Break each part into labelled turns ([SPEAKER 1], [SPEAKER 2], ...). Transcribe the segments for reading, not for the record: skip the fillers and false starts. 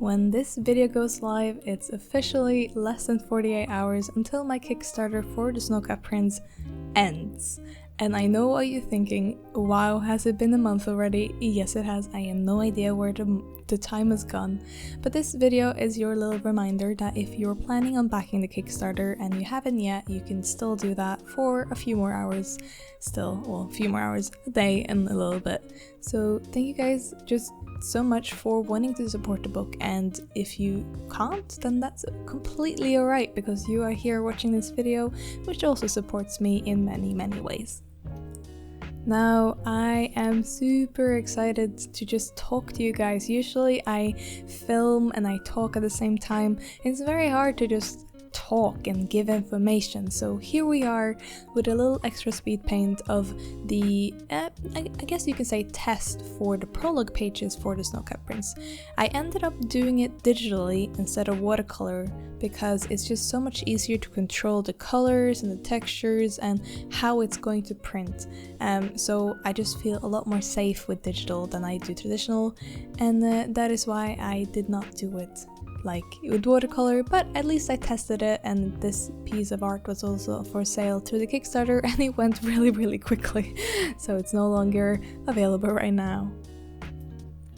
[SPEAKER 1] when this video goes live, it's officially less than 48 hours until my Kickstarter for the Snowcat Prince ends. And I know what you're thinking, wow, has it been a month already? Yes, it has. I have no idea where the time has gone. But this video is your little reminder that if you're planning on backing the Kickstarter and you haven't yet, you can still do that for a few more hours a few more hours a day and a little bit. So thank you guys just so much for wanting to support the book, and if you can't, then that's completely alright, because you are here watching this video, which also supports me in many ways. Now, I am super excited to just talk to you guys. Usually I film and I talk at the same time. It's very hard to just talk and give information, so here we are with a little extra speed paint of the I guess you can say test for the prologue pages for the Snowcat Prince. I ended up doing it digitally instead of watercolor because it's just so much easier to control the colors and the textures and how it's going to print, so I just feel a lot more safe with digital than I do traditional, and that is why I did not do it like with watercolor, but at least I tested it, and this piece of art was also for sale through the Kickstarter and it went really quickly, so it's no longer available right now.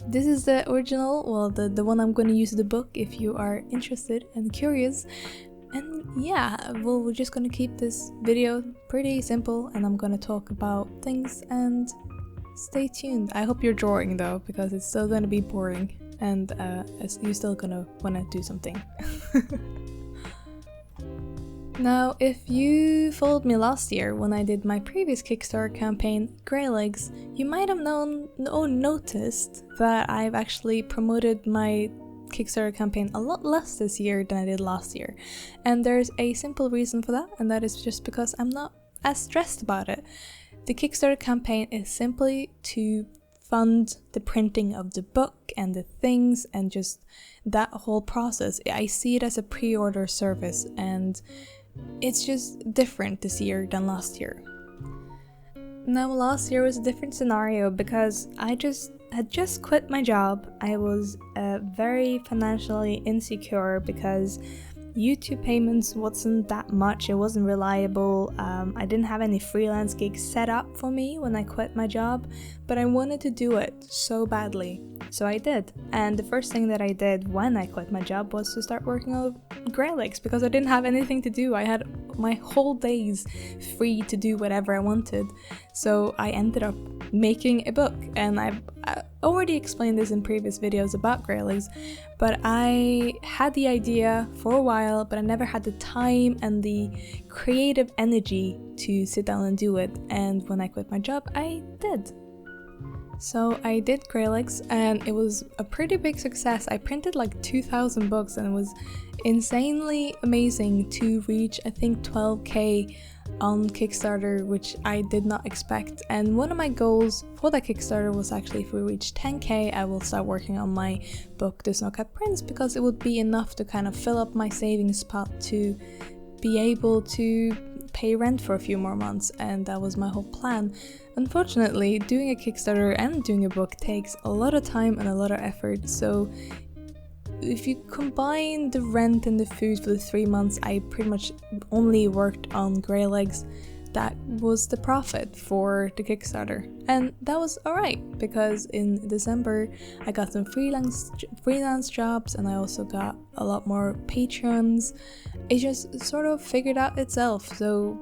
[SPEAKER 1] This is the original, well, the one I'm going to use in the book if you are interested and curious. And yeah, well, we're just going to keep this video pretty simple and I'm going to talk about things, and stay tuned. I hope you're drawing though, because it's still going to be boring. And you're still gonna wanna do something. Now, if you followed me last year when I did my previous Kickstarter campaign, Grey Legs, you might have noticed that I've actually promoted my Kickstarter campaign a lot less this year than I did last year. And there's a simple reason for that, and that is just because I'm not as stressed about it. The Kickstarter campaign is simply to fund the printing of the book and the things and just that whole process. I see it as a pre-order service, and it's just different this year than last year. Now, last year was a different scenario because I had just quit my job. I was very financially insecure because YouTube payments wasn't that much, it wasn't reliable. I didn't have any freelance gigs set up for me when I quit my job, but I wanted to do it so badly, so I did. And the first thing that I did when I quit my job was to start working on Grey Legs, because I didn't have anything to do. I had my whole days free to do whatever I wanted, so I ended up making a book. And I already explained this in previous videos about Grey Legs, but I had the idea for a while, but I never had the time and the creative energy to sit down and do it, and when I quit my job, I did. So I did Grey Legs, and it was a pretty big success. I printed like 2,000 books, and it was insanely amazing to reach, I think, 12k on Kickstarter, which I did not expect. And one of my goals for that Kickstarter was actually, if we reach 10k, I will start working on my book, The Snowcat Prince, because it would be enough to kind of fill up my savings pot to be able to pay rent for a few more months, and that was my whole plan. Unfortunately, doing a Kickstarter and doing a book takes a lot of time and a lot of effort, so if you combine the rent and the food for the 3 months, I pretty much only worked on Grey Legs. That was the profit for the Kickstarter, and that was alright, because in December I got some freelance jobs, and I also got a lot more patrons. It just sort of figured out itself. So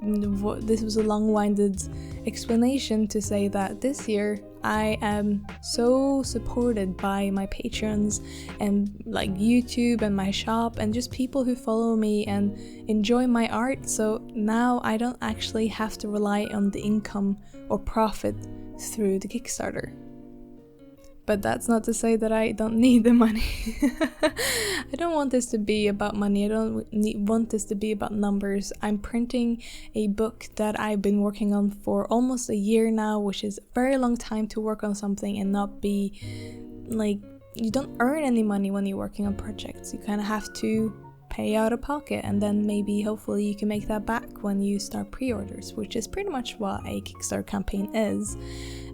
[SPEAKER 1] this was a long-winded explanation to say that this year I am so supported by my patrons and like YouTube and my shop and just people who follow me and enjoy my art. So now I don't actually have to rely on the income or profit through the Kickstarter. But that's not to say that I don't need the money. I don't want this to be about money. I don't want this to be about numbers. I'm printing a book that I've been working on for almost a year now, which is a very long time to work on something and not be like, you don't earn any money when you're working on projects. You kind of have to pay out of pocket, and then maybe hopefully you can make that back when you start pre-orders, which is pretty much what a Kickstarter campaign is.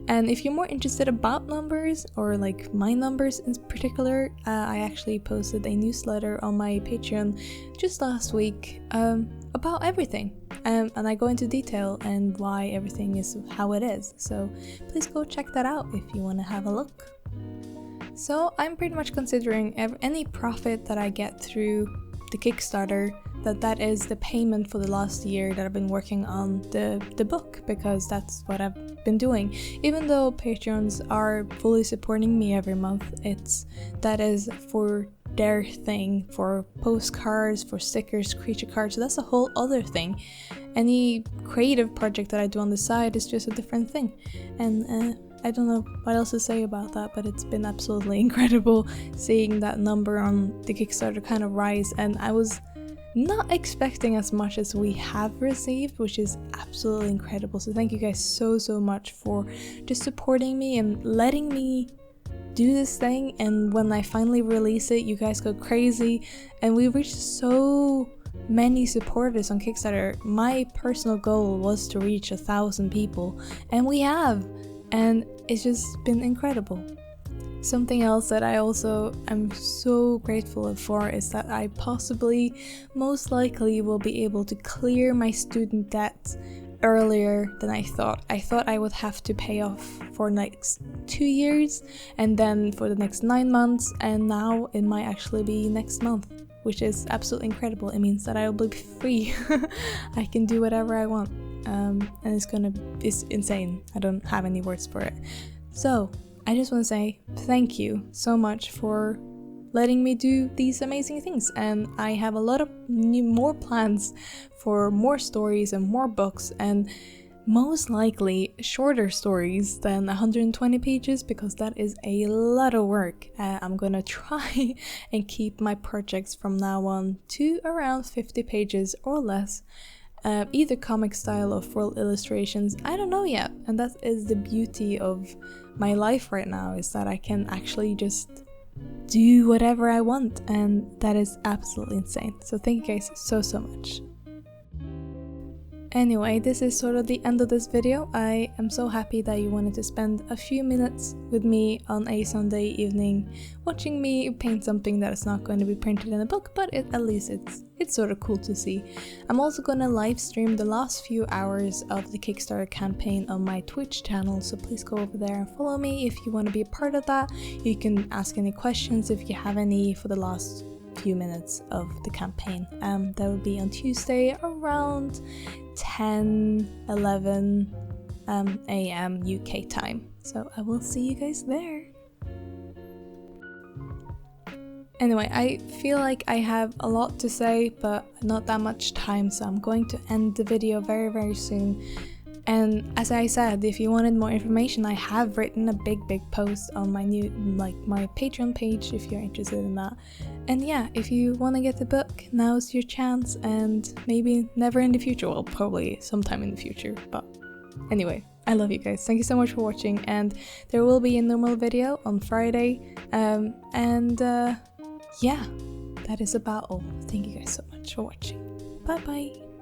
[SPEAKER 1] And if you're more interested about numbers, or like my numbers in particular, I actually posted a newsletter on my Patreon just last week about everything. And I go into detail and why everything is how it is. So please go check that out if you want to have a look. So I'm pretty much considering any profit that I get through the Kickstarter, that is the payment for the last year that I've been working on the book, because that's what I've been doing. Even though Patreons are fully supporting me every month, that is for their thing, for postcards, for stickers, creature cards, so that's a whole other thing. Any creative project that I do on the side is just a different thing, and I don't know what else to say about that, but it's been absolutely incredible seeing that number on the Kickstarter kind of rise, and I was not expecting as much as we have received, which is absolutely incredible. So thank you guys so much for just supporting me and letting me do this thing, and when I finally release it, you guys go crazy, and we reached so many supporters on Kickstarter. My personal goal was to reach 1,000 people, and we have, and it's just been incredible. Something else that I also am so grateful for is that I possibly, most likely, will be able to clear my student debt earlier than I thought. I thought I would have to pay off for the next 2 years and then for the next 9 months, and now it might actually be next month, which is absolutely incredible. It means that I will be free. I can do whatever I want, and it's insane. I don't have any words for it. So I just want to say thank you so much for letting me do these amazing things, and I have a lot of more plans for more stories and more books, and most likely shorter stories than 120 pages, because that is a lot of work. I'm gonna try and keep my projects from now on to around 50 pages or less, either comic style or full illustrations. I don't know yet, and that is the beauty of my life right now, is that I can actually just do whatever I want, and that is absolutely insane. So thank you guys so much. Anyway, this is sort of the end of this video. I am so happy that you wanted to spend a few minutes with me on a Sunday evening watching me paint something that is not going to be printed in a book, but at least it's sort of cool to see. I'm also gonna live stream the last few hours of the Kickstarter campaign on my Twitch channel, so please go over there and follow me if you want to be a part of that. You can ask any questions if you have any for the last few minutes of the campaign. That will be on Tuesday around 10-11 a.m. UK time. So I will see you guys there. Anyway, I feel like I have a lot to say, but not that much time, so I'm going to end the video very soon. And as I said, if you wanted more information, I have written a big post on my my Patreon page if you're interested in that. And yeah, if you want to get the book, now's your chance, and maybe never in the future, well, probably sometime in the future, but anyway, I love you guys. Thank you so much for watching, and there will be a normal video on Friday, yeah, that is about all. Thank you guys so much for watching. Bye bye.